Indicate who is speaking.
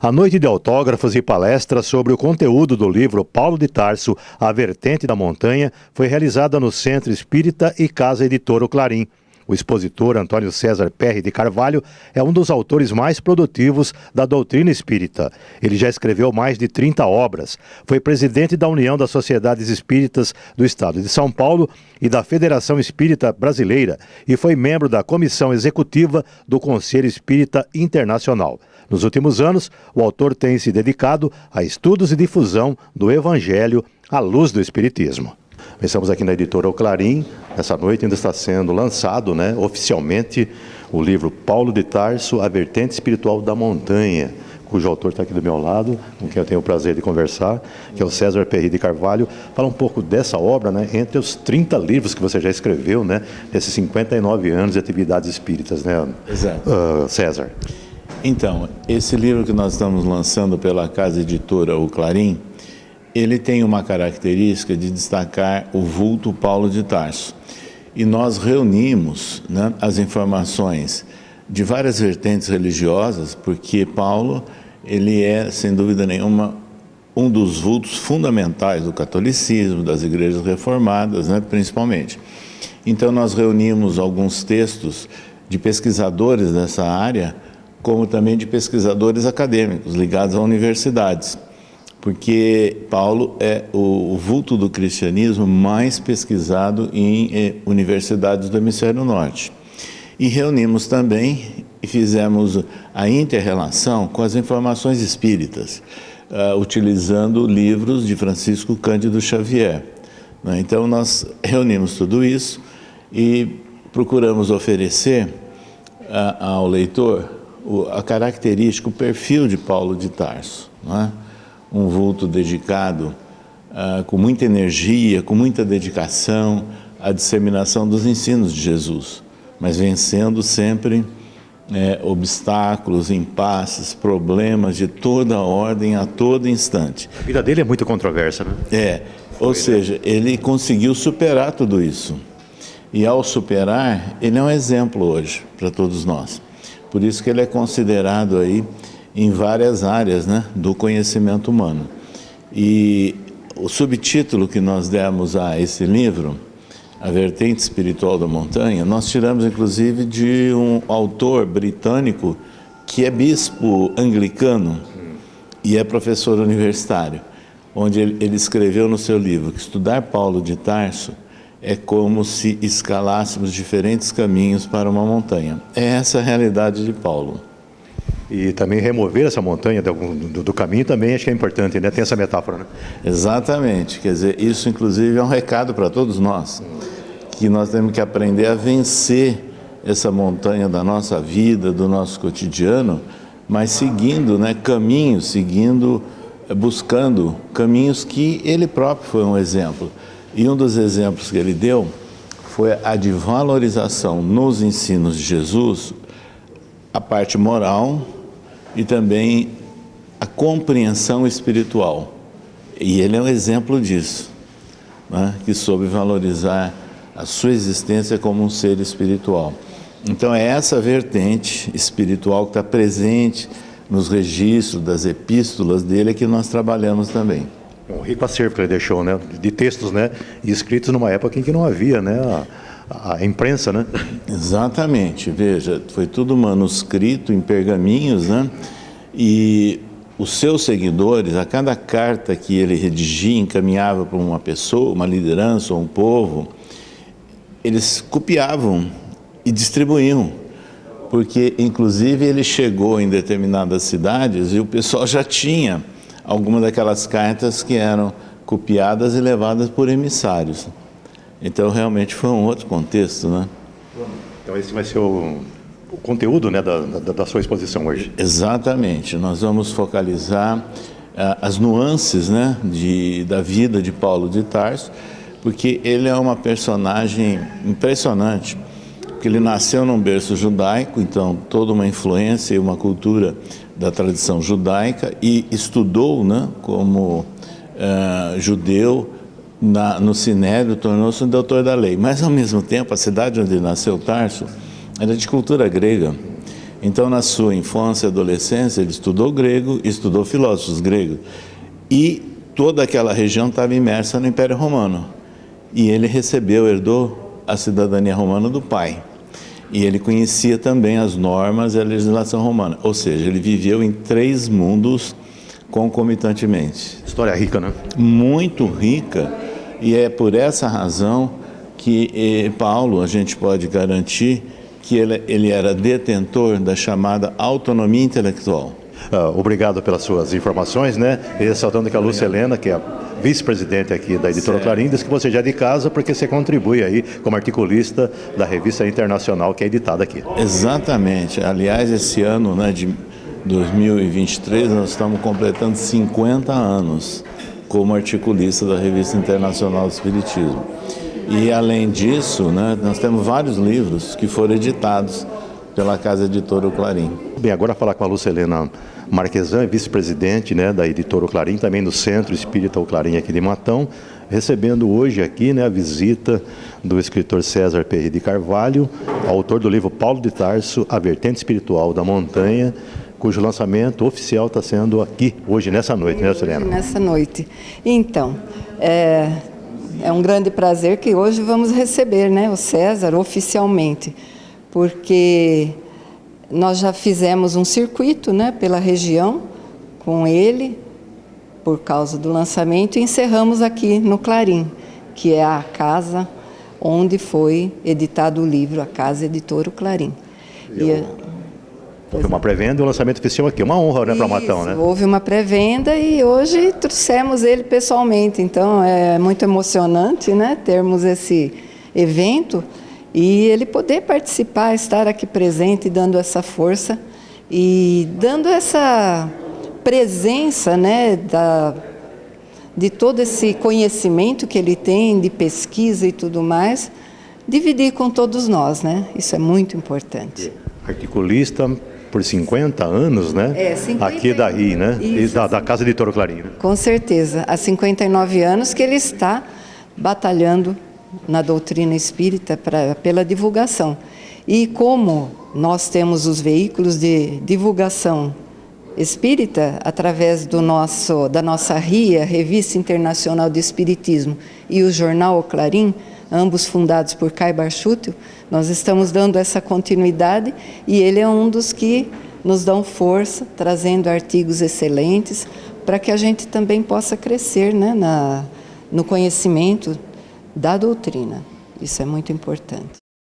Speaker 1: A noite de autógrafos e palestras sobre o conteúdo do livro Paulo de Tarso, A Vertente da Montanha, foi realizada no Centro Espírita e Casa Editora O Clarim. O expositor Antônio César Perry de Carvalho é um dos autores mais produtivos da doutrina espírita. Ele já escreveu mais de 30 obras, foi presidente da União das Sociedades Espíritas do Estado de São Paulo e da Federação Espírita Brasileira e foi membro da Comissão Executiva do Conselho Espírita Internacional. Nos últimos anos, o autor tem se dedicado a estudos e difusão do Evangelho à luz do Espiritismo. Estamos aqui na editora O Clarim. Essa noite ainda está sendo lançado, oficialmente, o livro Paulo de Tarso, A Vertente Espiritual da Montanha, cujo autor está aqui do meu lado, com quem eu tenho o prazer de conversar, que é o César Perry de Carvalho. Fala um pouco dessa obra, entre os 30 livros que você já escreveu, desses 59 anos de atividades espíritas,
Speaker 2: Exato.
Speaker 1: César.
Speaker 2: Então, esse livro que nós estamos lançando pela casa editora O Clarim, ele tem uma característica de destacar o vulto Paulo de Tarso. E nós reunimos as informações de várias vertentes religiosas, porque Paulo, ele é, sem dúvida nenhuma, um dos vultos fundamentais do catolicismo, das igrejas reformadas, principalmente. Então, nós reunimos alguns textos de pesquisadores dessa área, como também de pesquisadores acadêmicos ligados a universidades, porque Paulo é o vulto do cristianismo mais pesquisado em universidades do Hemisfério Norte. E reunimos também e fizemos a inter-relação com as informações espíritas, utilizando livros de Francisco Cândido Xavier. Então, nós reunimos tudo isso e procuramos oferecer ao leitor a característica, o perfil de Paulo de Tarso, um vulto dedicado com muita energia, com muita dedicação à disseminação dos ensinos de Jesus, mas vencendo sempre obstáculos, impasses, problemas de toda ordem a todo instante.
Speaker 1: A vida dele é muito controversa,
Speaker 2: Ou seja, ele conseguiu superar tudo isso. E ao superar, ele é um exemplo hoje para todos nós. Por isso que ele é considerado aí em várias áreas do conhecimento humano. E o subtítulo que nós demos a esse livro, A Vertente Espiritual da Montanha, nós tiramos inclusive de um autor britânico que é bispo anglicano e é professor universitário, onde ele escreveu no seu livro que estudar Paulo de Tarso é como se escalássemos diferentes caminhos para uma montanha. É essa a realidade de Paulo.
Speaker 1: E também remover essa montanha do caminho também acho que é importante, Tem essa metáfora,
Speaker 2: Exatamente. Quer dizer, isso inclusive é um recado para todos nós, que nós temos que aprender a vencer essa montanha da nossa vida, do nosso cotidiano, mas seguindo caminhos, buscando caminhos que ele próprio foi um exemplo. E um dos exemplos que ele deu foi a de valorização nos ensinos de Jesus, a parte moral e também a compreensão espiritual. E ele é um exemplo disso, que soube valorizar a sua existência como um ser espiritual. Então é essa vertente espiritual que está presente nos registros das epístolas dele que nós trabalhamos também.
Speaker 1: Um rico acervo que ele deixou, de textos, escritos numa época em que não havia, a imprensa,
Speaker 2: Exatamente, veja, foi tudo manuscrito em pergaminhos, e os seus seguidores, a cada carta que ele redigia, encaminhava para uma pessoa, uma liderança ou um povo, eles copiavam e distribuíam, porque inclusive ele chegou em determinadas cidades e o pessoal já tinha algumas daquelas cartas que eram copiadas e levadas por emissários. Então, realmente foi um outro contexto,
Speaker 1: Então, esse vai ser o conteúdo, da sua exposição hoje.
Speaker 2: Exatamente. Nós vamos focalizar as nuances, da vida de Paulo de Tarso, porque ele é uma personagem impressionante, porque ele nasceu num berço judaico, então toda uma influência e uma cultura da tradição judaica, e estudou, como judeu, no Sinédrio, tornou-se um doutor da lei. Mas, ao mesmo tempo, a cidade onde nasceu Tarso era de cultura grega. Então, na sua infância e adolescência, ele estudou grego, estudou filósofos gregos. E toda aquela região estava imersa no Império Romano. E ele herdou a cidadania romana do pai. E ele conhecia também as normas e a legislação romana. Ou seja, ele viveu em 3 mundos concomitantemente.
Speaker 1: História rica, né?
Speaker 2: Muito rica. E é por essa razão que Paulo, a gente pode garantir que ele era detentor da chamada autonomia intelectual.
Speaker 1: Obrigado pelas suas informações, né? E ressaltando que a Lúcia Helena, que é a vice-presidente aqui da Editora Clarim, diz que você já é de casa porque você contribui aí como articulista da revista internacional que é editada aqui.
Speaker 2: Exatamente. Aliás, esse ano, né, de 2023, nós estamos completando 50 anos como articulista da revista internacional do Espiritismo. E, além disso, né, nós temos vários livros que foram editados pela Casa Editora Clarim.
Speaker 1: Bem, agora falar com a Lúcia Helena Marquesan, vice-presidente, né, da Editora Clarim, também do Centro Espírita Clarim aqui de Matão, recebendo hoje aqui, né, a visita do escritor César Perry de Carvalho, autor do livro Paulo de Tarso, A Vertente Espiritual da Montanha, cujo lançamento oficial está sendo aqui hoje, nessa noite, né, Lúcia Helena?
Speaker 3: Nessa noite. Então, é um grande prazer que hoje vamos receber, né, o César oficialmente, porque nós já fizemos um circuito, né, pela região com ele, por causa do lançamento, e encerramos aqui no Clarim, que é a casa onde foi editado o livro, a Casa Editora Clarim.
Speaker 1: Houve uma pré-venda e o lançamento oficial aqui. Uma honra, né, para o Matão, né?
Speaker 3: Houve uma pré-venda e hoje trouxemos ele pessoalmente. Então, é muito emocionante, né, termos esse evento e ele poder participar, estar aqui presente, dando essa força e dando essa presença, né, de todo esse conhecimento que ele tem de pesquisa e tudo mais, dividir com todos nós, né? Isso é muito importante.
Speaker 1: Articulista por 50 anos, né? 50 aqui daí, né? Isso, da Casa Editora Clarim. Né?
Speaker 3: Com certeza. Há 59 anos que ele está batalhando na doutrina espírita pela divulgação. E como nós temos os veículos de divulgação espírita, através da nossa RIA, Revista Internacional de Espiritismo, e o jornal O Clarim, ambos fundados por Kai Barchútil, nós estamos dando essa continuidade e ele é um dos que nos dão força, trazendo artigos excelentes, para que a gente também possa crescer, né, no conhecimento da doutrina. Isso é muito importante.